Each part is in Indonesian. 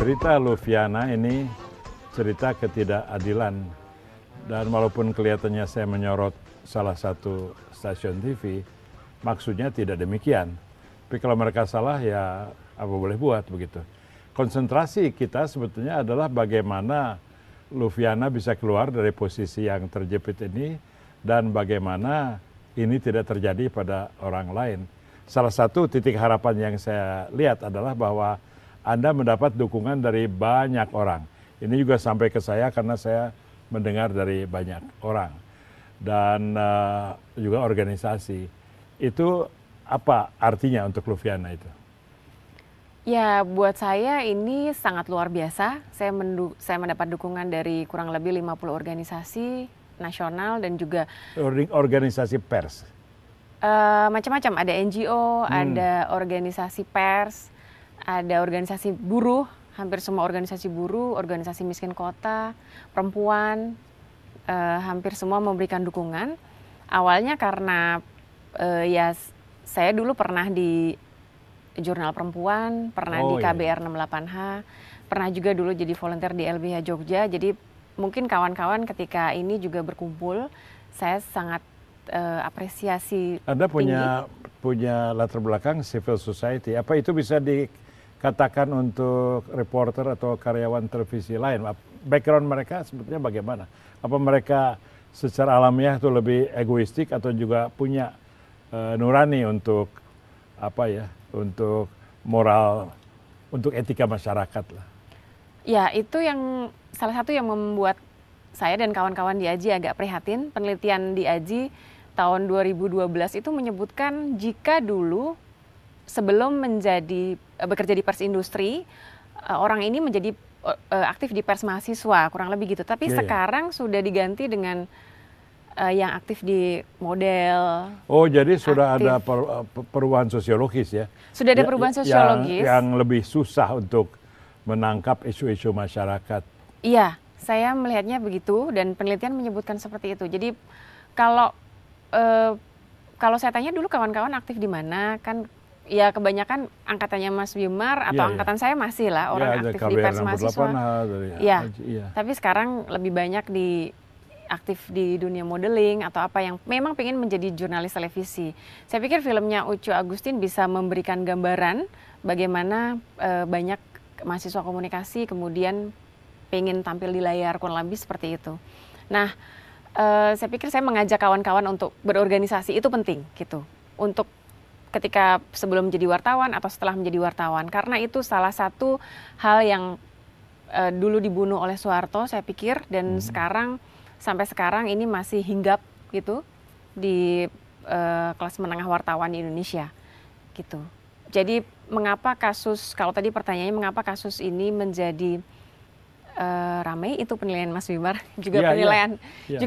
Cerita Luviana ini cerita ketidakadilan. Dan walaupun kelihatannya saya menyorot salah satu stasiun TV, maksudnya tidak demikian. Tapi kalau mereka salah ya apa boleh buat begitu. Konsentrasi kita sebetulnya adalah bagaimana Luviana bisa keluar dari posisi yang terjepit ini dan bagaimana ini tidak terjadi pada orang lain. Salah satu titik harapan yang saya lihat adalah bahwa Anda mendapat dukungan dari banyak orang. Ini juga sampai ke saya karena saya mendengar dari banyak orang. Dan juga organisasi. Itu apa artinya untuk Luviana itu? Ya, buat saya ini sangat luar biasa. Saya mendapat dukungan dari kurang lebih 50 organisasi nasional dan juga organisasi pers. Macam-macam, ada NGO, ada organisasi pers, ada organisasi buruh, hampir semua organisasi buruh, organisasi miskin kota, perempuan, hampir semua memberikan dukungan. Awalnya karena ya saya dulu pernah di Jurnal Perempuan, pernah di KBR 68H, pernah juga dulu jadi volunteer di LBH Jogja. Jadi mungkin kawan-kawan ketika ini juga berkumpul, saya sangat apresiasi. Anda punya latar belakang civil society, apa itu bisa dikatakan untuk reporter atau karyawan televisi lain? Background mereka sebetulnya bagaimana? Apa mereka secara alamiah itu lebih egoistik atau juga punya nurani untuk apa ya, untuk moral, untuk etika masyarakat lah? Ya, itu yang salah satu yang membuat saya dan kawan-kawan di AJI agak prihatin. Penelitian di AJI tahun 2012 itu menyebutkan jika dulu sebelum bekerja di pers industri, orang ini menjadi aktif di pers mahasiswa, kurang lebih gitu. Tapi sekarang sudah diganti dengan yang aktif di model. Oh, jadi sudah ada perubahan sosiologis ya? Sudah ada perubahan sosiologis. Yang lebih susah untuk menangkap isu-isu masyarakat. Iya, saya melihatnya begitu dan penelitian menyebutkan seperti itu. Jadi kalau saya tanya dulu kawan-kawan aktif di mana, kan ya kebanyakan angkatannya Mas Wimar atau angkatan saya masih lah orang aktif di pers mahasiswa. Iya, tapi sekarang lebih banyak aktif di dunia modeling atau apa yang memang pengen menjadi jurnalis televisi. Saya pikir filmnya Ucu Agustin bisa memberikan gambaran bagaimana banyak mahasiswa komunikasi kemudian pengen tampil di layar, kurang lebih seperti itu. Nah, saya pikir saya mengajak kawan-kawan untuk berorganisasi itu penting gitu. Untuk ketika sebelum menjadi wartawan atau setelah menjadi wartawan. Karena itu salah satu hal yang dulu dibunuh oleh Soeharto saya pikir dan sampai sekarang ini masih hinggap gitu di kelas menengah wartawan di Indonesia gitu. Jadi mengapa kalau tadi pertanyaannya mengapa kasus ini menjadi ramai, itu penilaian Mas Wimar, juga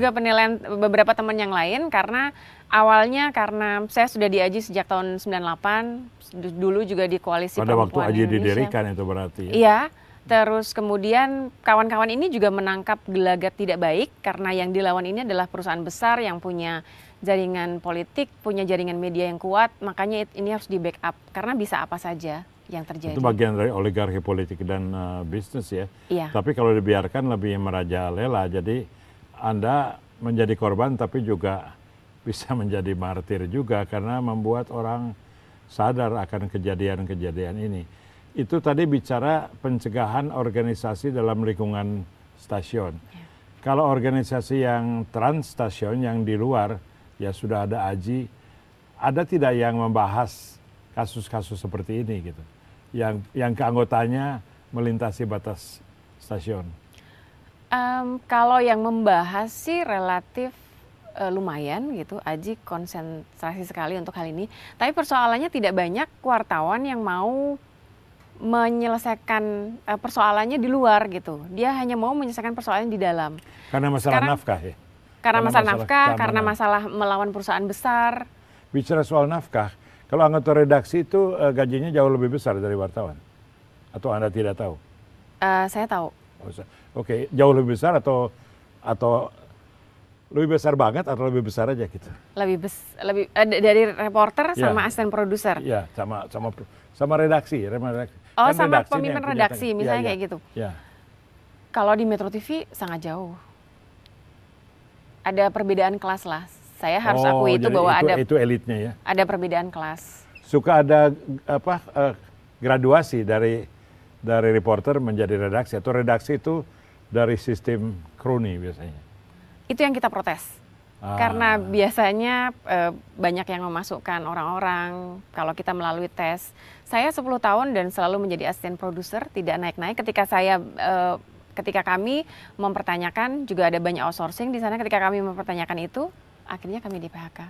penilaian beberapa teman yang lain, karena awalnya karena saya sudah di AJI sejak tahun 98, dulu juga di Koalisi Perempuan Indonesia. Pada waktu AJI didirikan itu berarti ya? Iya. Terus kemudian kawan-kawan ini juga menangkap gelagat tidak baik karena yang dilawan ini adalah perusahaan besar yang punya jaringan politik, punya jaringan media yang kuat, makanya ini harus di backup karena bisa apa saja yang terjadi. Itu bagian dari oligarki politik dan bisnis ya. Iya. Tapi kalau dibiarkan lebih merajalela, jadi Anda menjadi korban tapi juga bisa menjadi martir juga karena membuat orang sadar akan kejadian-kejadian ini. Itu tadi bicara pencegahan organisasi dalam lingkungan stasiun. Kalau organisasi yang trans stasiun, yang di luar, ya sudah ada AJI, ada tidak yang membahas kasus-kasus seperti ini gitu? Yang keanggotanya melintasi batas stasiun. Kalau yang membahas sih relatif lumayan gitu, AJI konsentrasi sekali untuk hal ini. Tapi persoalannya tidak banyak wartawan yang mau menyelesaikan persoalannya di luar gitu. Dia hanya mau menyelesaikan persoalan di dalam. Karena masalah nafkah ya? Karena masalah nafkah, karena masalah melawan perusahaan besar. Bicara soal nafkah, kalau anggota redaksi itu gajinya jauh lebih besar dari wartawan? Atau Anda tidak tahu? Saya tahu. Oke, jauh lebih besar atau lebih besar banget atau lebih besar aja gitu? Lebih dari reporter sama asisten produser. Iya, sama redaksi. Oh, Kan sama redaksi nih pemimpin yang punya redaksi, tanggung- misalnya Iya, kayak gitu. iya. Kalau di Metro TV sangat jauh. Ada perbedaan kelas lah. Saya harus akui itu jadi bahwa itu elitnya ya. ada perbedaan kelas. Suka ada graduasi dari reporter menjadi redaksi, atau redaksi itu dari sistem kroni biasanya. Itu yang kita protes. Karena biasanya banyak yang memasukkan orang-orang kalau kita melalui tes. Saya 10 tahun dan selalu menjadi asisten produser, tidak naik-naik. Ketika kami mempertanyakan, juga ada banyak outsourcing di sana, ketika kami mempertanyakan itu, akhirnya kami di PHK.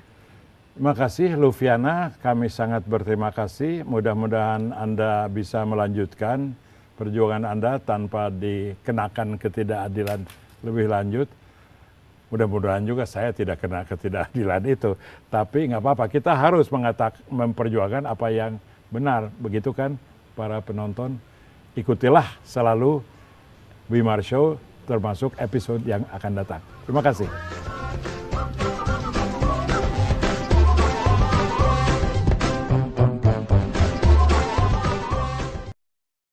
Terima kasih Luviana, kami sangat berterima kasih. Mudah-mudahan Anda bisa melanjutkan perjuangan Anda tanpa dikenakan ketidakadilan lebih lanjut. Mudah-mudahan juga saya tidak kena ketidakadilan itu. Tapi nggak apa-apa, kita harus memperjuangkan apa yang benar. Begitu kan para penonton? Ikutilah selalu Wimar Show, termasuk episode yang akan datang. Terima kasih.